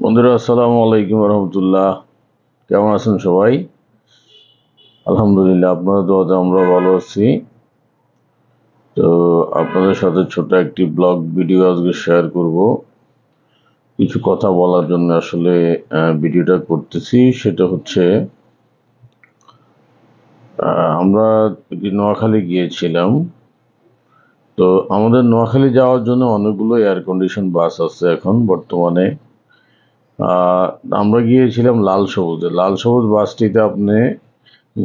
বন্ধুরা, আসসালামু আলাইকুম রহমতুল্লাহ। কেমন আছেন সবাই? আলহামদুলিল্লাহ, আপনাদের দোয়াতে আমরা ভালো আছি। তো আপনাদের সাথে ছোট একটি ব্লগ ভিডিও আজকে শেয়ার করব। কিছু কথা বলার জন্য আসলে ভিডিওটা করতেছি। সেটা হচ্ছে আমরা নোয়াখালী গিয়েছিলাম। তো আমাদের নোয়াখালী যাওয়ার জন্য অনেকগুলো এয়ার কন্ডিশন বাস আছে এখন বর্তমানে। আহ, আমরা গিয়েছিলাম লাল সবুজে। লাল সবুজ বাসটিতে আপনি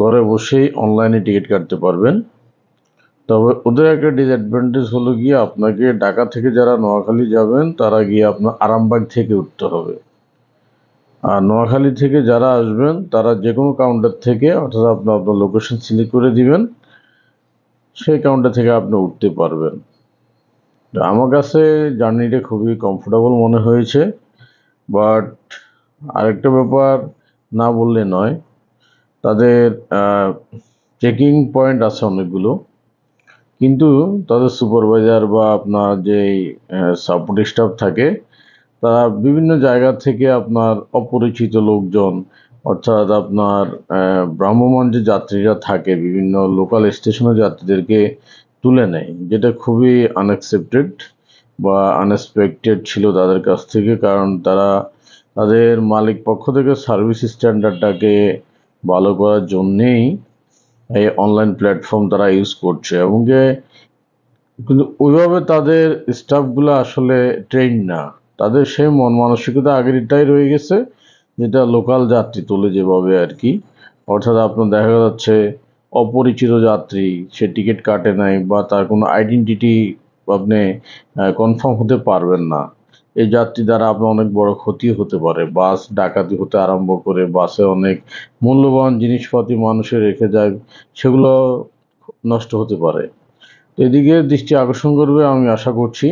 ঘরে বসেই অনলাইনে টিকিট কাটতে পারবেন। তবে ওদের একটা ডিসঅ্যাডভান্টেজ হলো গিয়ে আপনাকে ঢাকা থেকে যারা নোয়াখালী যাবেন তারা গিয়ে আপনার আরামবাগ থেকে উঠতে হবে। আর নোয়াখালী থেকে যারা আসবেন তারা যে কোনো কাউন্টার থেকে, অর্থাৎ আপনি আপনার লোকেশন সিলেক্ট করে দিবেন, সেই কাউন্টার থেকে আপনি উঠতে পারবেন। তো আমার কাছে জার্নিটা খুবই কমফোর্টেবল মনে হয়েছে। বাট আরেকটা ব্যাপার না বললে নয়, তাদের চেকিং পয়েন্ট আছে অনেকগুলো, কিন্তু তাদের সুপারভাইজার বা আপনার যে সাপোর্ট স্টাফ থাকে তারা বিভিন্ন জায়গা থেকে আপনার অপরিচিত লোকজন, অর্থাৎ আপনার ভ্রাম্যমাণ যে যাত্রীরা থাকে বিভিন্ন লোকাল স্টেশনের যাত্রীদেরকে তুলে নেয়, যেটা খুবই আনএক্সেপ্টেড বা আনএক্সপেক্টেড ছিল তাদের কাছ থেকে। কারণ তারা তাদের মালিক পক্ষ থেকে সার্ভিস স্ট্যান্ডার্ডটাকে ভালো করার জন্যেই এই অনলাইন প্ল্যাটফর্ম তারা ইউজ করছে, এবং কিন্তু ওইভাবে তাদের স্টাফগুলো আসলে ট্রেন না। তাদের সেই মন মানসিকতা আগেরটাই রয়ে গেছে, যেটা লোকাল যাত্রী তোলে যেভাবে আর কি। অর্থাৎ আপনার দেখা যাচ্ছে অপরিচিত যাত্রী, সে টিকিট কাটে নাই বা তার কোনো আইডেন্টিটি আপনি কনফার্ম হতে পারবেন না। এই যাত্রী দ্বারা আপনার অনেক বড় ক্ষতি হতে পারে। বাস ডাকাতি হতে আরম্ভ করে, বাসে অনেক মূল্যবান জিনিসপাতি মানুষে রেখে যায়, সেগুলো নষ্ট হতে পারে। এদিকে দৃষ্টি আকর্ষণ করবে আমি আশা করছি।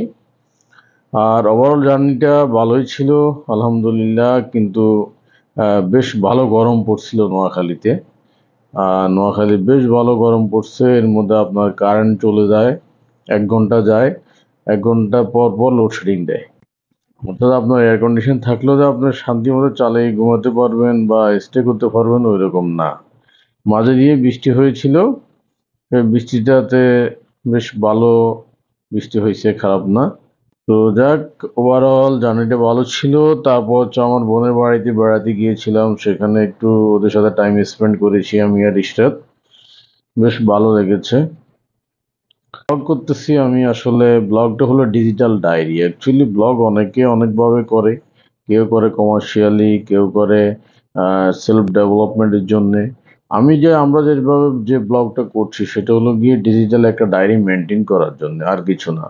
আর ওভারঅল জার্নিটা ভালোই ছিল আলহামদুলিল্লাহ, কিন্তু বেশ ভালো গরম পড়ছিল নোয়াখালীতে। নোয়াখালী বেশ ভালো গরম পড়ছে। এর মধ্যে আপনার কারেন্ট চলে যায়, 1 ঘন্টা যায়, 1 ঘন্টা পর পর লোডশেডিং দেয়। অর্থাৎ আপনার এয়ার কন্ডিশন থাকলেও যে আপনার শান্তি মতো চালিয়ে ঘুমাতে পারবেন বা স্টে করতে পারবেন ওই রকম না। মাঝে দিয়ে বৃষ্টি হয়েছিল, এই বৃষ্টিটাতে বেশ ভালো বৃষ্টি হয়েছে, খারাপ না। তো যাক, ওভারঅল জার্নিটা ভালো ছিল। তারপর হচ্ছে আমার বোনের বাড়িতে বেড়াতে গিয়েছিলাম, সেখানে একটু ওদের সাথে টাইম স্পেন্ড করেছি আমি আর ইশরাত। বেশ ভালো লেগেছে। ব্লগ করতেছি আমি, আসলে ব্লগটা হলো ডিজিটাল ডায়েরি। অ্যাকচুয়ালি ব্লগ অনেকে অনেকভাবে করে, কেউ করে কমার্শিয়ালি, কেউ করে সেলফ ডেভেলপমেন্টের জন্যে। আমরা যেভাবে যে ব্লগটা করছি সেটা হলো গিয়ে ডিজিটাল একটা ডায়েরি মেনটেন করার জন্য, আর কিছু না।